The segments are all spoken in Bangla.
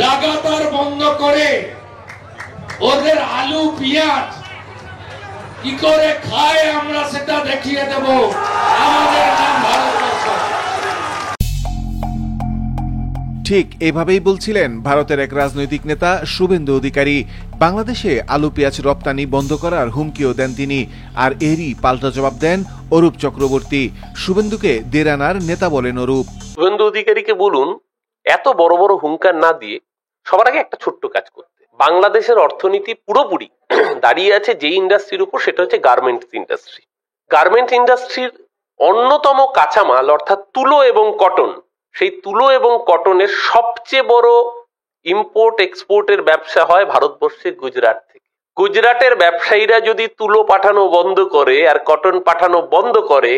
লাগাতার বন্ধ করে ওদের আলু পেঁয়াজ কি করে খায় আমরা সেটা দেখিয়ে দেব। আমাদের নাম ভারতবর্ষ। ঠিক এভাবেই বলছিলেন ভারতের এক রাজনৈতিক নেতা শুভেন্দু অধিকারী। বাংলাদেশে আলু পেঁয়াজ রপ্তানি বন্ধ করার হুমকিও দেন তিনি, আর এরই পাল্টা জবাব দেন অরূপ চক্রবর্তী। শুভেন্দুকে দেরানার নেতা বলেন অরূপ। শুভেন্দু অধিকারীকে বলুন এত বড় বড় হুঙ্কার না দিয়ে সবার আগে একটা ছোট্ট কাজ করতে। বাংলাদেশের অর্থনীতি পুরোপুরি দাঁড়িয়ে আছে যে ইন্ডাস্ট্রির উপর, সেটা হচ্ছে গার্মেন্টস ইন্ডাস্ট্রি। গার্মেন্টস ইন্ডাস্ট্রির অন্যতম কাঁচামাল অর্থাৎ তুলো এবং কটন, সেই তুলো এবং কটনের সবচেয়ে বড় ইম্পোর্ট এক্সপোর্টের ব্যবসা হয় ভারতবর্ষের গুজরাট থেকে। গুজরাটের ব্যবসায়ীরা যদি তুলো পাঠানো বন্ধ করে আর কটন পাঠানো বন্ধ করে,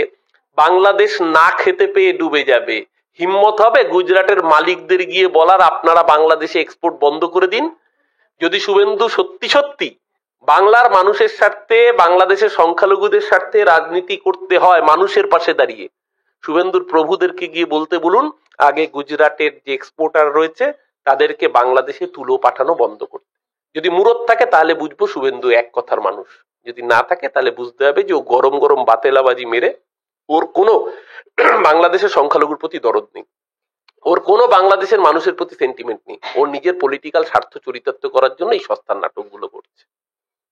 বাংলাদেশ না খেতে পেয়ে ডুবে যাবে। হিম্মত হবে গুজরাটের মালিকদের গিয়ে বলার আপনারা বাংলাদেশে এক্সপোর্ট বন্ধ করে দিন? যদি শুভেন্দু সত্যি সত্যি বাংলার মানুষের স্বার্থে, বাংলাদেশের সংখ্যালঘুদের স্বার্থে রাজনীতি করতে হয় মানুষের পাশে দাঁড়িয়ে, শুভেন্দুর প্রভুদেরকে গিয়ে বলতে বলুন আগে গুজরাটের যে এক্সপোর্টার রয়েছে তাদেরকে বাংলাদেশে তুলো পাঠানো বন্ধ করতে। যদি মুরত থাকে তাহলে বুঝবো শুভেন্দু এক কথার মানুষ, যদি না থাকে তাহলে বুঝতে হবে যে ও গরম গরম বাতেলাবাজি মেরে ওর কোনো বাংলাদেশের সংখ্যালঘুর প্রতি দরদ নেই, ওর কোনো বাংলাদেশের মানুষের প্রতি সেন্টিমেন্ট নেই, ওর নিজের পলিটিক্যাল স্বার্থ চরিতার্থ করার জন্য এই সস্তার নাটকগুলো করছে।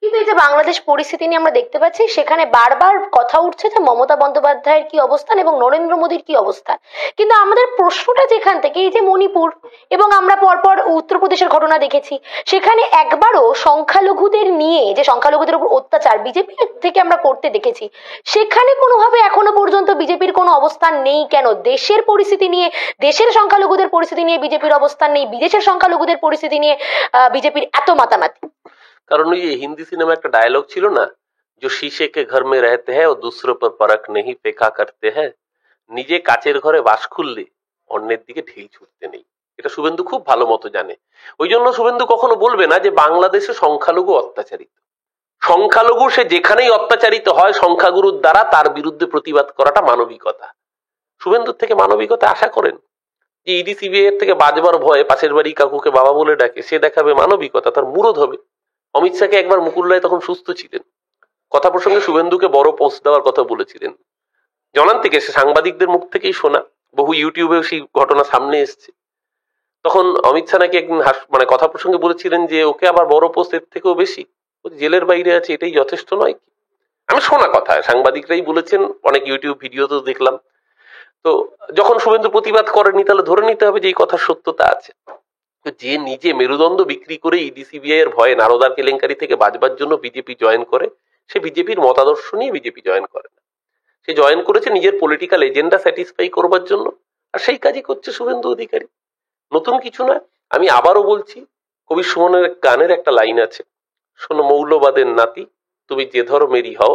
কিন্তু এই যে বাংলাদেশ পরিস্থিতি নিয়ে আমরা দেখতে পাচ্ছি, সেখানে বারবার কথা উঠছে যে মমতা বন্দ্যোপাধ্যায়ের কি অবস্থান এবং নরেন্দ্র মোদীর কি অবস্থান। কিন্তু আমাদের প্রশ্নটা যেখান থেকে, এই যে মণিপুর এবং আমরা পরপর উত্তরপ্রদেশের ঘটনা দেখেছি, সেখানে একবারও সংখ্যালঘুদের নিয়ে, যে সংখ্যালঘুদের উপর অত্যাচার বিজেপি থেকে আমরা করতে দেখেছি, সেখানে কোনোভাবে এখনো পর্যন্ত বিজেপির কোনো অবস্থান নেই কেন? দেশের পরিস্থিতি নিয়ে, দেশের সংখ্যালঘুদের পরিস্থিতি নিয়ে বিজেপির অবস্থান নেই, বিদেশের সংখ্যালঘুদের পরিস্থিতি নিয়ে বিজেপির এত মাতামাতি। কারণ ওই হিন্দি সিনেমা একটা ডায়লগ ছিল না, যে শীশে কে ঘর মে রহতে হ্যায় ও দুসরো পর পরখ নেই ফেকা করতে হ্যায়। নিজে কাচের ঘরে বাস খুললে অন্যের দিকে ঢিল ছুটতে নেই। এটা শুভেন্দু খুব ভালো মতো জানে। ওই জন্য শুভেন্দু কখনো বলবে না যে বাংলাদেশে সংখ্যালঘু অত্যাচারিত। সংখ্যালঘু সে যেখানেই অত্যাচারিত হয় সংখ্যাগুরুর দ্বারা, তার বিরুদ্ধে প্রতিবাদ করাটা মানবিকতা। শুভেন্দুর থেকে মানবিকতা আশা করেন? যে ইডি সিবিআই এর থেকে বাজবার ভয়ে পাশের বাড়ি কাকুকে বাবা বলে ডাকে, সে দেখাবে মানবিকতা, তার মুরদ হবে। অমিত শাহকে একবার মুকুল রায় তখন সুস্থ ছিলেন, কথা প্রসঙ্গে শুভেন্দুকে বড় পোস্ট দেওয়ার কথা বলেছিলেন। জনান থেকে সে সাংবাদিকদের মুখ থেকেই শোনা, বহু ইউটিউবেও সেই ঘটনা সামনে এসছে। তখন অমিত শাহ নাকি একদিন মানে কথা প্রসঙ্গে বলেছিলেন যে ওকে আবার বড় পোস্ট এর থেকেও বেশি, ও জেলের বাইরে আছে, এটাই যথেষ্ট নয় কি? আমি শোনা কথা, সাংবাদিকরাই বলেছেন, অনেক ইউটিউব ভিডিও তো দেখলাম। তো যখন শুভেন্দু প্রতিবাদ করেনি তাহলে ধরে নিতে হবে যে এই কথার সত্যতা আছে। যে নিজে মেরুদণ্ড বিক্রি করে ইডি সিবিআই এর ভয়ে নারদার কেলেঙ্কারি থেকে বাঁচবার জন্য বিজেপি জয়েন করে, সে বিজেপির মতাদর্শ নিয়ে বিজেপি জয়েন করে না, সে জয়েন করেছে নিজের পলিটিক্যাল এজেন্ডা স্যাটিসফাই করবার জন্য, আর সেই কাজই করছে শুভেন্দু অধিকারী। নতুন কিছু নয়। আমি আবারও বলছি, কবি সুমনের গানের একটা লাইন আছে, শোনো মৌলবাদের নাতি, তুমি যে ধর্মেরই হও,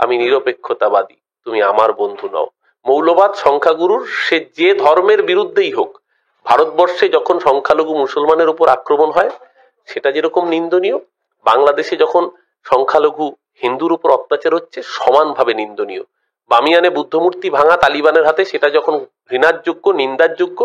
আমি নিরপেক্ষতাবাদী, তুমি আমার বন্ধু নও। মৌলবাদ সংখ্যাগুরুর, সে যে ধর্মের বিরুদ্ধেই হোক, ভারতবর্ষে যখন সংখ্যালঘু মুসলমানের উপর আক্রমণ হয় সেটা যেরকম নিন্দনীয়, বাংলাদেশে যখন সংখ্যালঘু হিন্দুর উপর অত্যাচার হচ্ছে সমানভাবে নিন্দনীয়। বামিয়ানে বুদ্ধমূর্তি ভাঙা তালিবানের হাতে সেটা যখন ঘৃণার যোগ্য, নিন্দার যোগ্য,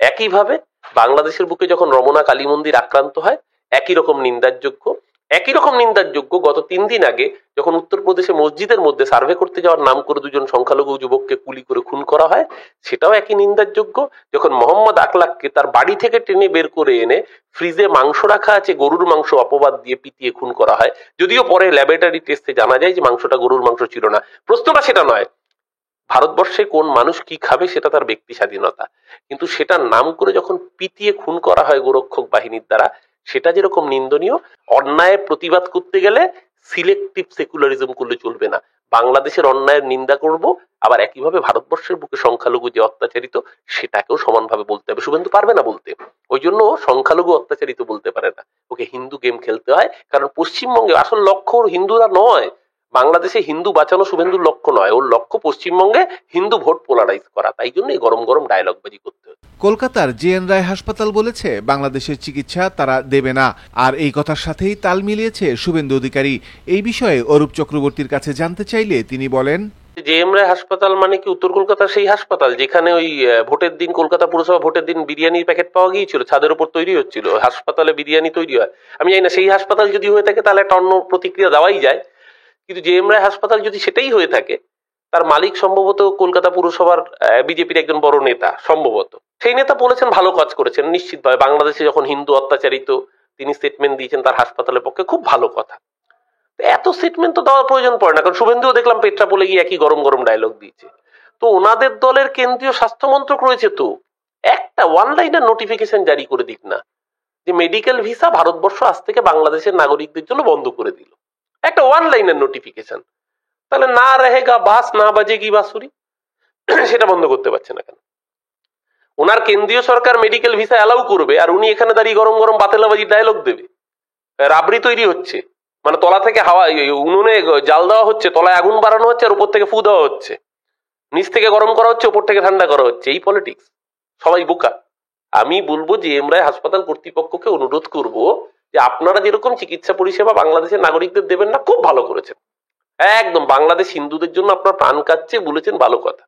একইভাবে বাংলাদেশের বুকে যখন রমনা কালী মন্দির আক্রান্ত হয় একই রকম নিন্দার যোগ্য। একই রকম নিন্দার যোগ্য গত 3 দিন আগে যখন উত্তরপ্রদেশে মসজিদের মধ্যে সার্ভে করতে যাওয়ার নাম করে 2জন সংখ্যালঘু যুবককে গুলি করে খুন করা হয়, সেটাও একই নিন্দার যোগ্য। যখন মোহাম্মদ আকলাককে তার বাড়ি থেকে টেনে বের করে এনে ফ্রিজে মাংস রাখা আছে গরুর মাংস অপবাদ দিয়ে পিটিয়ে খুন করা হয়, যদিও পরে ল্যাবরেটরি টেস্টে জানা যায় যে মাংসটা গরুর মাংস ছিল না। প্রশ্নটা সেটা নয়, ভারতবর্ষে কোন মানুষ কি খাবে সেটা তার ব্যক্তি স্বাধীনতা, কিন্তু সেটার নাম করে যখন পিটিয়ে খুন করা হয় গোরক্ষক বাহিনীর দ্বারা, সেটা যেরকম নিন্দনীয়। অন্যায়ের প্রতিবাদ করতে গেলে সিলেক্টিভ সেকুলারিজম করলে চলবে না। বাংলাদেশের অন্যায়ের নিন্দা করব, আবার একইভাবে ভারতবর্ষের বুকে সংখ্যালঘু যে অত্যাচারিত সেটাকেও সমানভাবে বলতে হবে। শুভেন্দু পারবে না বলতে, ওই জন্য সংখ্যালঘু অত্যাচারিত বলতে পারে না, ওকে হিন্দু গেম খেলতে হয়। কারণ পশ্চিমবঙ্গে আসল লক্ষ্য হিন্দুরা নয়, বাংলাদেশে হিন্দু বাঁচানো শুভেন্দুর লক্ষ্য নয়, ওর লক্ষ্য পশ্চিমবঙ্গে হিন্দু ভোট পোলারাইজ করা। তাই জন্যই গরম গরম ডায়লগবাজি করতে হবে। কলকাতার জে.এন. রায় হাসপাতাল বলেছে বাংলাদেশের চিকিৎসা তারা দেবে না, আর এই কথার সাথেই তাল মিলিয়েছে শুভেন্দু অধিকারী। এই বিষয়ে অরূপ চক্রবর্তীর কাছে জানতে চাইলে তিনি বলেন, জেএম রায় হাসপাতাল মানে কি উত্তর কলকাতার সেই হাসপাতাল যেখানে ওই ভোটের দিন, কলকাতা পুরসভা ভোটের দিন বিরিয়ানির প্যাকেট পাওয়া গিয়েছিল, ছাদের উপর তৈরি হচ্ছিল, হাসপাতালে বিরিয়ানি তৈরি হয়? আমি জানি না, সেই হাসপাতাল যদি হয়ে থাকে তাহলে একটা অন্য প্রতিক্রিয়া দেওয়াই যায়। কিন্তু জেএম রায় হাসপাতাল যদি সেটাই হয়ে থাকে, তার মালিক সম্ভবত কলকাতা পুরসভার বিজেপির একজন বড় নেতা সম্ভবত। সেই নেতা বলেছেন, ভালো কাজ করেছেন নিশ্চিতভাবে, বাংলাদেশে যখন হিন্দু অত্যাচারিত তিনি স্টেটমেন্ট দিয়েছেন তার হাসপাতালের পক্ষে, খুব ভালো কথা। এত স্টেটমেন্ট তো দেওয়ার প্রয়োজন পড়ে না, কারণ শুভেন্দুও দেখলাম পেট্রা বলে গিয়ে একই গরম গরম ডায়লগ দিয়েছে। তো ওনাদের দলের কেন্দ্রীয় স্বাস্থ্য মন্ত্রক রয়েছে, তো একটা ওয়ান লাইনার নোটিফিকেশন জারি করে দিক না যে মেডিকেল ভিসা ভারতবর্ষ আজ থেকে বাংলাদেশের নাগরিকদের জন্য বন্ধ করে দিল, একটা ওয়ান লাইনার নোটিফিকেশন। তাহলে না রহেগা বাস না বাজেগি বাঁশুরি, সেটা বন্ধ করতে পারছে না কেন? ওনার কেন্দ্রীয় সরকার মেডিকেল ভিসা অ্যালাউ করবে আর উনি এখানে দাঁড়িয়ে গরম গরম বাতেলাবাজি ডায়লগ দেবে। রাবড়ি তৈরি হচ্ছে, মানে তলা থেকে হাওয়া, উনুনে জাল দেওয়া হচ্ছে, তলায় আগুন বাড়ানো হচ্ছে আর উপর থেকে ফু দেওয়া হচ্ছে, নিচ থেকে গরম করা হচ্ছে, উপর থেকে ঠান্ডা করা হচ্ছে। এই পলিটিক্স, সবাই বোকা। আমি বলবো যে জেএম রায় হাসপাতাল কর্তৃপক্ষকে অনুরোধ করব যে আপনারা যেরকম চিকিৎসা পরিষেবা বাংলাদেশের নাগরিকদের দেবেন না, খুব ভালো করেছেন, একদম বাংলাদেশ হিন্দুদের জন্য আপনার প্রাণ কাচ্ছে, বলেছেন, ভালো কথা।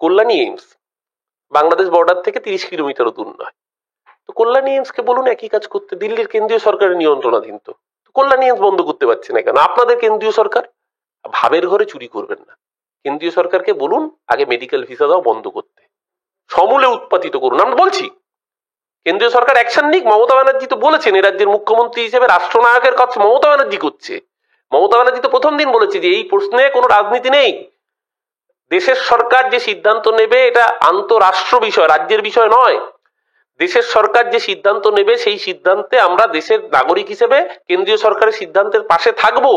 কল্যাণী এইমস বাংলাদেশ বর্ডার থেকে 30 কিলোমিটারও দূর নয়, তো কল্যাণী এইমসকে বলুন একই কাজ করতে। দিল্লির কেন্দ্রীয় সরকারের নিয়ন্ত্রণাধীন, তো কল্যাণী এইমস বন্ধ করতে পারছে না কেন? আপনাদের কেন্দ্রীয় সরকার। ভাবের ঘরে চুরি করবেন না, কেন্দ্রীয় সরকারকে বলুন আগে মেডিকেল ভিসা দাও বন্ধ করতে, সমূলে উৎপাদিত করুন। আমরা বলছি কেন্দ্রীয় সরকার অ্যাকশন নিক। মমতা ব্যানার্জি তো বলেছেন, এই রাজ্যের মুখ্যমন্ত্রী হিসেবে রাষ্ট্রনায়কের কাজ মমতা ব্যানার্জি করছে। মমতা ব্যানার্জি তো প্রথম দিন বলেছে যে এই প্রশ্নে কোনো রাজনীতি নেই, দেশের সরকার যে সিদ্ধান্ত নেবে এটা আন্তঃরাষ্ট্র বিষয়, রাজ্যের বিষয় নয়। দেশের সরকার যে সিদ্ধান্ত নেবে সেই সিদ্ধান্তে আমরা দেশের নাগরিক হিসেবে কেন্দ্রীয় সরকারের সিদ্ধান্তের পাশে থাকবো।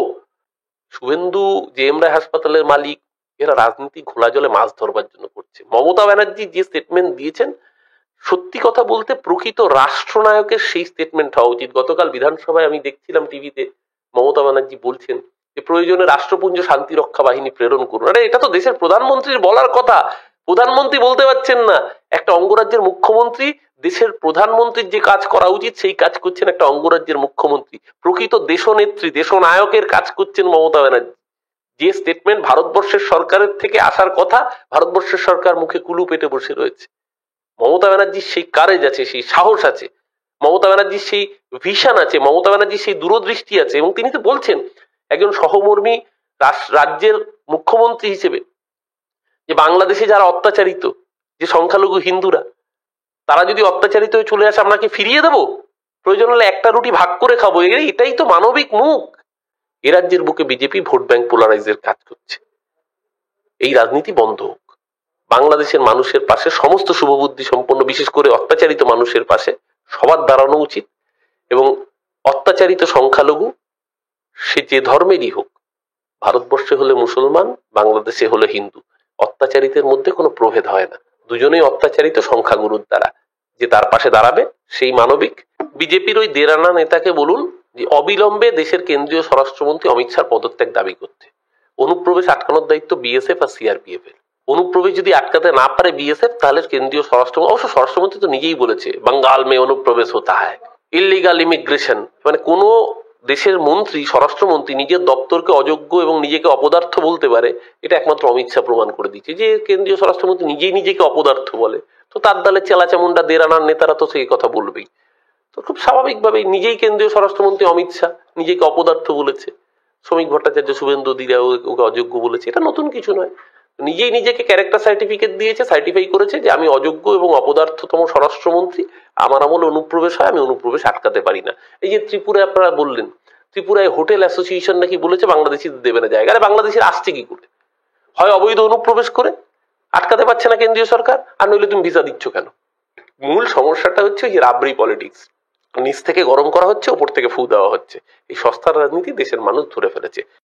শুভেন্দু, জেএম রায় হাসপাতালের মালিক, এরা রাজনীতি ঘোলা জলে মাছ ধরবার জন্য করছে। মমতা ব্যানার্জি যে স্টেটমেন্ট দিয়েছেন, সত্যি কথা বলতে প্রকৃত রাষ্ট্রনায়কের সেই স্টেটমেন্ট হওয়া উচিত। গতকাল বিধানসভায় আমি দেখছিলাম টিভিতে, মমতা ব্যানার্জি বলছেন যে প্রয়োজনে রাষ্ট্রপুঞ্জ শান্তি রক্ষা বাহিনী প্রেরণ করুন। আরে এটা তো দেশের প্রধানমন্ত্রীর বলার কথা, প্রধানমন্ত্রী বলতে পারছেন না। একটা অঙ্গরাজ্যের মুখ্যমন্ত্রী, দেশের প্রধানমন্ত্রীর যে কাজ করা উচিত সেই কাজ করছেন একটা অঙ্গরাজ্যের মুখ্যমন্ত্রী। প্রকৃত দেশনেত্রী, দেশনায়কের কাজ করছেন মমতা ব্যানার্জি। যে স্টেটমেন্ট ভারতবর্ষের সরকারের থেকে আসার কথা, ভারতবর্ষের সরকার মুখে কুলু পেটে বসে রয়েছে। মমতা ব্যানার্জির সেই কারেজ আছে, সেই সাহস আছে, মমতা ব্যানার্জির সেই ভিশন আছে, মমতা ব্যানার্জির সেই দূরদৃষ্টি আছে। এবং তিনি তো বলছেন একজন সহমর্মী রাজ্যের মুখ্যমন্ত্রী হিসেবে যে বাংলাদেশে যারা অত্যাচারিত, যে সংখ্যালঘু হিন্দুরা, তারা যদি অত্যাচারিত হয়ে চলে আসে আমরা কি ফিরিয়ে দেবো? প্রয়োজন হলে একটা রুটি ভাগ করে খাবো। এটাই তো মানবিক মুখ। এ রাজ্যের বুকে বিজেপি ভোট ব্যাংক পোলারাইজের কাজ করছে। এই রাজনীতি বন্ধ হোক। বাংলাদেশের মানুষের পাশে, সমস্ত শুভবুদ্ধি সম্পন্ন, বিশেষ করে অত্যাচারিত মানুষের পাশে সবার দাঁড়ানো উচিত। এবং অত্যাচারিত সংখ্যালঘু, সে যে ধর্মেরই হোক, ভারতবর্ষে হলে মুসলমান, বাংলাদেশে হলে হিন্দু, অত্যাচারিতের মধ্যে কোনো প্রভেদ হয় না। দুজনেই অত্যাচারিত সংখ্যাগুরুর দ্বারা। যে তার পাশে দাঁড়াবে সেই মানবিক। বিজেপির ওই দেরানা নেতাকে বলুন যে অবিলম্বে দেশের কেন্দ্রীয় স্বরাষ্ট্রমন্ত্রী অমিত শাহ পদত্যাগ দাবি করতে। অনুপ্রবেশ আটকানোর দায়িত্ব বিএসএফ আর সিআরপিএফ এর। অনুপ্রবেশ যদি আটকাতে না পারে বিএসএফ, তাহলে কেন্দ্রীয় স্বরাষ্ট্রমন্ত্রী, অবশ্য স্বরাষ্ট্রমন্ত্রী তো নিজেই বলেছে বাঙ্গাল মে অনুপ্রবেশ হতা হয়, ইলিগাল ইমিগ্রেশন। মানে কোনো দেশের মন্ত্রী, স্বরাষ্ট্রমন্ত্রী নিজের দপ্তরকে অযোগ্য এবং নিজেকে অপদার্থ বলতে পারে, এটা একমাত্র অমিত শাহ প্রমাণ করে দিচ্ছে। যে কেন্দ্রীয় স্বরাষ্ট্রমন্ত্রী নিজেই নিজেকে অপদার্থ বলে, তো তার দলে চেলাচামুন্ডা দেরানার নেতারা তো সেই কথা বলবেই। তো খুব স্বাভাবিকভাবেই নিজেই কেন্দ্রীয় স্বরাষ্ট্রমন্ত্রী অমিত শাহ নিজেকে অপদার্থ বলেছে। শ্রমিক ভট্টাচার্য, শুভেন্দু অধিকারী ওকে অযোগ্য বলেছে, এটা নতুন কিছু নয়। নিজেই নিজেকে ক্যারেক্টার সার্টিফিকেট দিয়েছে, সার্টিফাই করেছে যে আমি অযোগ্য এবং অপদার্থতম স্বরাষ্ট্রমন্ত্রী, আমার আমলে অনুপ্রবেশ হয়, আমি অনুপ্রবেশ আটকাতে পারি না। এই যে ত্রিপুরায় আপনারা বললেন, ত্রিপুরায় হোটেল অ্যাসোসিয়েশন নাকি বলেছে বাংলাদেশি দেবে না জায়গা। আরে বাংলাদেশের আসছে কি করে? হয় অবৈধ অনুপ্রবেশ করে আটকাতে পারছে না কেন্দ্রীয় সরকার, আর নইলে তুমি ভিসা দিচ্ছ কেন? মূল সমস্যাটা হচ্ছে যে রাবড়ি পলিটিক্স। নিচ থেকে গরম করা হচ্ছে, ওপর থেকে ফু দেওয়া হচ্ছে। এই সস্তার রাজনীতি দেশের মানুষ ধরে ফেলেছে।